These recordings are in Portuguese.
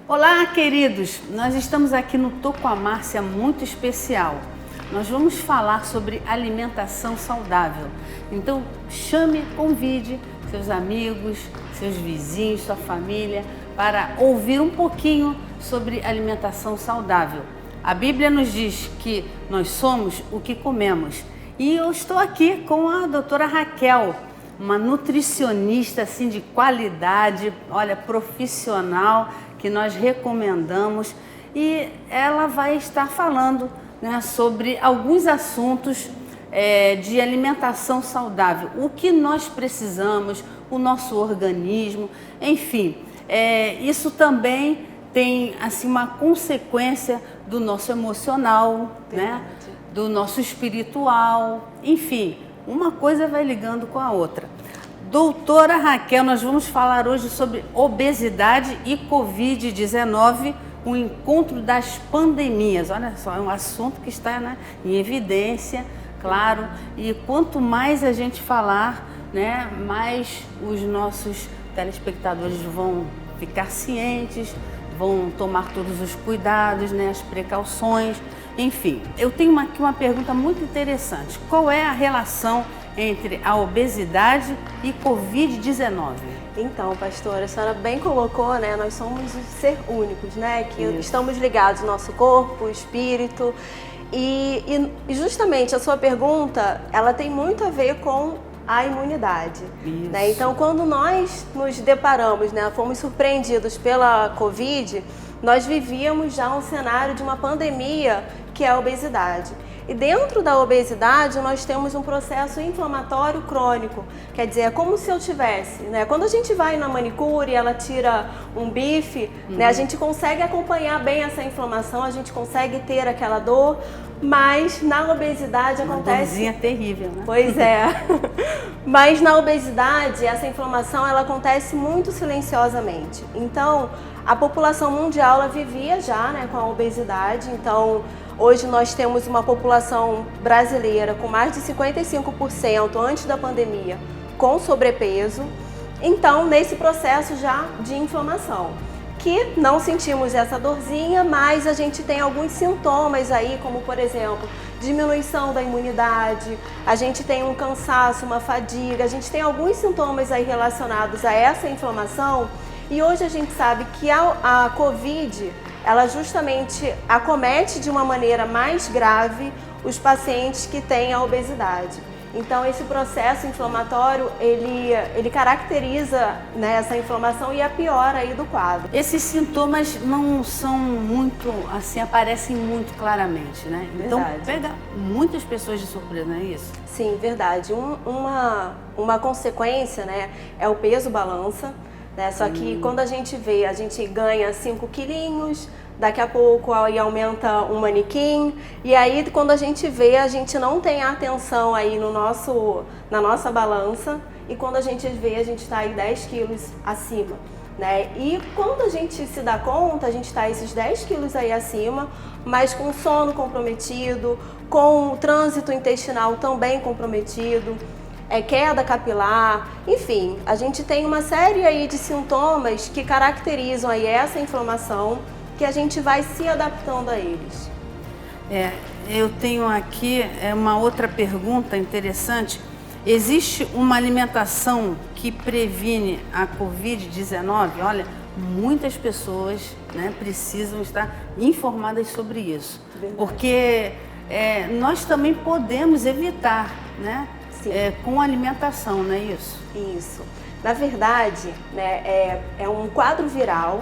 Olá, queridos! Nós estamos aqui no Tô com a Márcia muito especial. Nós vamos falar sobre alimentação saudável. Então, convide seus amigos, seus vizinhos, sua família para ouvir um pouquinho sobre alimentação saudável. A Bíblia nos diz que nós somos o que comemos. E eu estou aqui com a doutora Raquel, uma nutricionista assim de qualidade, olha, profissional, que nós recomendamos, e ela vai estar falando, né, sobre alguns assuntos de alimentação saudável, o que nós precisamos, o nosso organismo, enfim, isso também tem assim uma consequência do nosso emocional, né, do nosso espiritual, enfim, uma coisa vai ligando com a outra. Doutora Raquel, nós vamos falar hoje sobre obesidade e Covid-19, o encontro das pandemias. Olha só, é um assunto que está, né, em evidência, claro, e quanto mais a gente falar, né, mais os nossos telespectadores vão ficar cientes, vão tomar todos os cuidados, né, as precauções, enfim. Eu tenho aqui uma pergunta muito interessante. Qual é a relação entre a obesidade e Covid-19? Então, pastora, a senhora bem colocou, né? Nós somos ser únicos, né? Que estamos ligados ao nosso corpo, espírito. E justamente a sua pergunta, ela tem muito a ver com a imunidade. Né? Então, quando nós nos deparamos, né, fomos surpreendidos pela Covid, nós vivíamos já um cenário de uma pandemia que é a obesidade. E dentro da obesidade nós temos um processo inflamatório crônico, quer dizer, é como se eu tivesse, né? Quando a gente vai na manicure e ela tira um bife, né, a gente consegue acompanhar bem essa inflamação, a gente consegue ter aquela dor, mas na obesidade acontece... Uma dorzinha terrível, né? Pois é. Mas na obesidade, essa inflamação ela acontece muito silenciosamente. Então, a população mundial ela vivia já, né, com a obesidade, então... Hoje nós temos uma população brasileira com mais de 55% antes da pandemia com sobrepeso. Então, nesse processo já de inflamação, que não sentimos essa dorzinha, mas a gente tem alguns sintomas aí, como por exemplo, diminuição da imunidade, a gente tem um cansaço, uma fadiga, a gente tem alguns sintomas aí relacionados a essa inflamação. E hoje a gente sabe que a Covid, ela justamente acomete de uma maneira mais grave os pacientes que têm a obesidade. Então esse processo inflamatório, ele caracteriza, né, essa inflamação e a piora aí do quadro. Esses sintomas não são muito, assim, aparecem muito claramente, né? Então pega muitas pessoas de surpresa, não é isso? Sim, verdade. Uma consequência, né, é o peso balança. Né? Só que quando a gente vê, a gente ganha 5 quilinhos, daqui a pouco aí aumenta um manequim, e aí quando a gente vê, a gente não tem a atenção aí na nossa balança, e quando a gente vê, a gente está aí 10 quilos acima. Né? E quando a gente se dá conta, a gente está esses 10 quilos aí acima, mas com sono comprometido, com o trânsito intestinal também comprometido, queda capilar, enfim, a gente tem uma série aí de sintomas que caracterizam aí essa inflamação, que a gente vai se adaptando a eles. Eu tenho aqui uma outra pergunta interessante. Existe uma alimentação que previne a Covid-19? Olha, muitas pessoas, né, precisam estar informadas sobre isso. Verdade. Porque nós também podemos evitar, né? Com alimentação, não é isso? Isso. Na verdade, né, é um quadro viral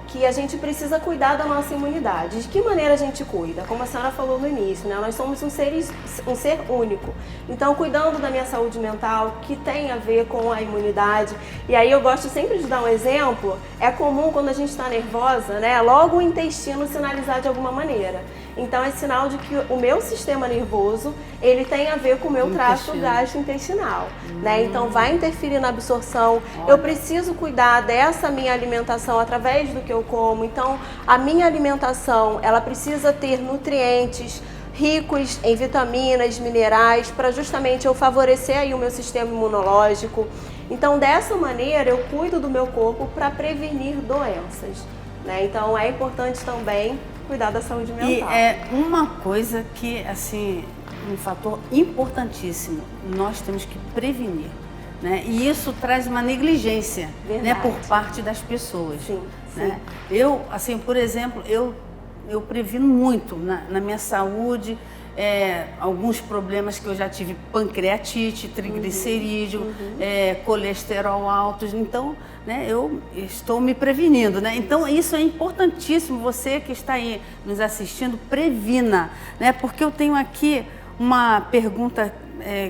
que a gente precisa cuidar da nossa imunidade. De que maneira a gente cuida? Como a senhora falou no início, né, nós somos um ser único. Então, cuidando da minha saúde mental, que tem a ver com a imunidade. E aí eu gosto sempre de dar um exemplo. É comum quando a gente está nervosa, né, logo o intestino sinalizar de alguma maneira. Então é sinal de que o meu sistema nervoso, ele tem a ver com o meu trato gastrointestinal, né? Então vai interferir na absorção. Eu preciso cuidar dessa minha alimentação através do que eu como. Então a minha alimentação, ela precisa ter nutrientes ricos em vitaminas, minerais, para justamente eu favorecer aí o meu sistema imunológico. Então dessa maneira eu cuido do meu corpo para prevenir doenças, né? Então é importante também cuidar da saúde mental. E é uma coisa que, assim, um fator importantíssimo, nós temos que prevenir, né? E isso traz uma negligência, né, por parte das pessoas. Sim, né? Eu, assim, por exemplo, eu previno muito na minha saúde, alguns problemas que eu já tive, pancreatite, triglicerídeo, colesterol altos, então, né, eu estou me prevenindo, né? Então isso é importantíssimo, você que está aí nos assistindo, previna, né? Porque eu tenho aqui uma pergunta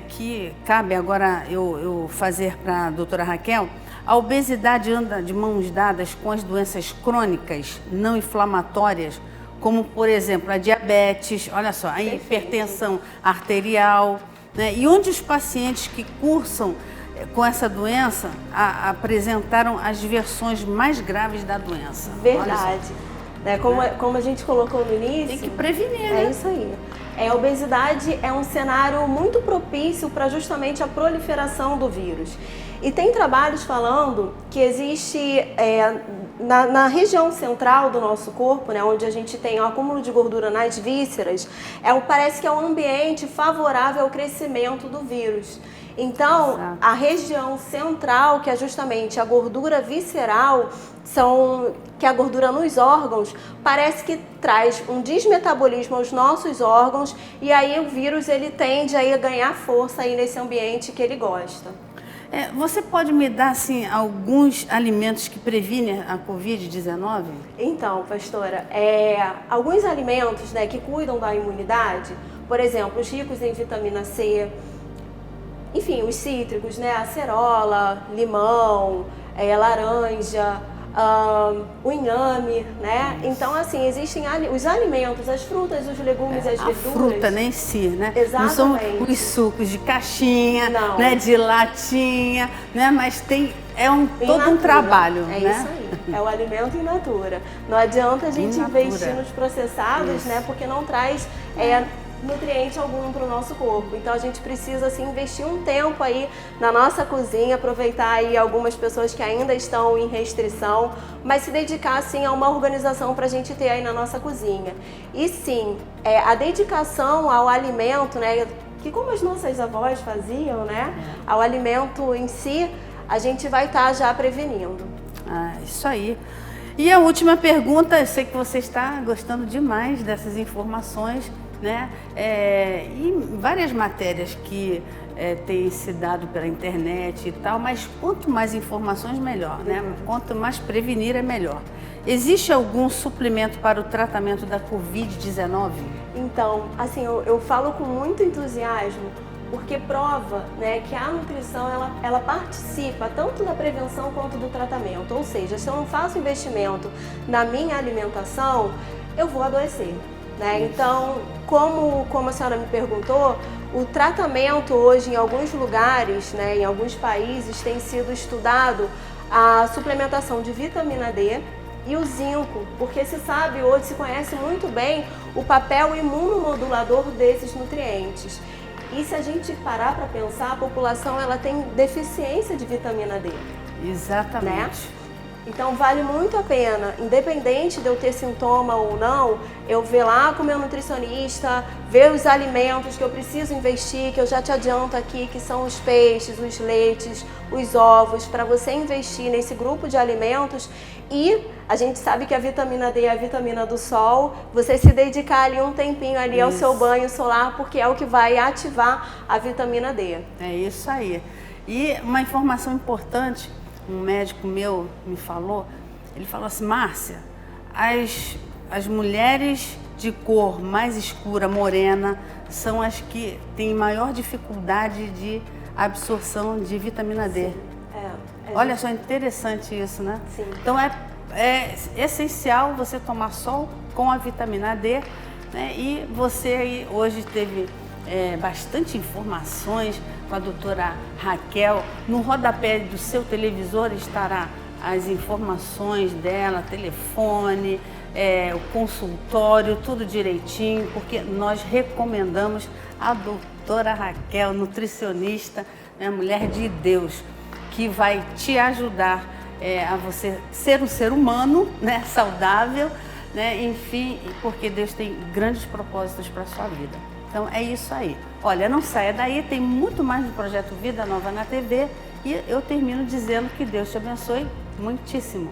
que cabe agora eu fazer para a doutora Raquel. A obesidade anda de mãos dadas com as doenças crônicas não inflamatórias, como, por exemplo, a diabetes, olha só, a hipertensão arterial, né? E onde os pacientes que cursam com essa doença apresentaram as versões mais graves da doença. Verdade. Né? Como a gente colocou no início... Tem que prevenir, né? É isso aí. A obesidade é um cenário muito propício para justamente a proliferação do vírus. E tem trabalhos falando que existe na região central do nosso corpo, né, onde a gente tem o acúmulo de gordura nas vísceras, parece que é um ambiente favorável ao crescimento do vírus. Então, exato, a região central, que é justamente a gordura visceral, que é a gordura nos órgãos, parece que traz um desmetabolismo aos nossos órgãos e aí o vírus ele tende a ganhar força aí nesse ambiente que ele gosta. Você pode me dar, assim, alguns alimentos que previnem a Covid-19? Então, pastora, alguns alimentos, né, que cuidam da imunidade, por exemplo, os ricos em vitamina C, enfim, os cítricos, né, acerola, limão, laranja, o inhame, né? Então, assim, existem os alimentos, as frutas, os legumes, as verduras. A fruta, né, em si, né? Exatamente. Não são os sucos de caixinha, né, de latinha, né? Mas tem todo um trabalho, né? Isso aí, é o alimento in natura. Não adianta a gente investir nos processados, né? Porque não traz nutriente algum para o nosso corpo. Então a gente precisa assim investir um tempo aí na nossa cozinha, aproveitar aí algumas pessoas que ainda estão em restrição, mas se dedicar assim a uma organização para a gente ter aí na nossa cozinha. E sim, a dedicação ao alimento, né, que como as nossas avós faziam, né, ao alimento em si, a gente vai estar já prevenindo. Isso aí. E a última pergunta, eu sei que você está gostando demais dessas informações, né? E várias matérias que têm se dado pela internet e tal, mas quanto mais informações, melhor, né? Quanto mais prevenir, é melhor. Existe algum suplemento para o tratamento da Covid-19? Então, assim, eu falo com muito entusiasmo, porque prova, né, que a nutrição ela participa tanto da prevenção quanto do tratamento. Ou seja, se eu não faço investimento na minha alimentação, eu vou adoecer. Né? Então, como a senhora me perguntou, o tratamento hoje em alguns lugares, né, em alguns países, tem sido estudado a suplementação de vitamina D e o zinco, porque se sabe hoje, se conhece muito bem o papel imunomodulador desses nutrientes. E se a gente parar para pensar, a população ela tem deficiência de vitamina D. Exatamente. Né? Então vale muito a pena, independente de eu ter sintoma ou não, eu ver lá com o meu nutricionista, ver os alimentos que eu preciso investir, que eu já te adianto aqui, que são os peixes, os leites, os ovos, para você investir nesse grupo de alimentos. E a gente sabe que a vitamina D é a vitamina do sol, você se dedicar ali um tempinho ali ao seu banho solar, porque é o que vai ativar a vitamina D. É isso aí. E uma informação importante, um médico meu me falou, ele falou assim: Márcia, as mulheres de cor mais escura, morena, são as que têm maior dificuldade de absorção de vitamina D. Olha só, interessante isso, né? Sim. Então é essencial você tomar sol com a vitamina D, né? E você aí hoje teve bastante informações com a doutora Raquel. No rodapé do seu televisor estará as informações dela, telefone, o consultório, tudo direitinho, porque nós recomendamos a doutora Raquel, nutricionista, né, mulher de Deus, que vai te ajudar a você ser um ser humano, né, saudável, né, enfim, porque Deus tem grandes propósitos para a sua vida. Então é isso aí. Olha, não saia daí, tem muito mais do Projeto Vida Nova na TV e eu termino dizendo que Deus te abençoe muitíssimo.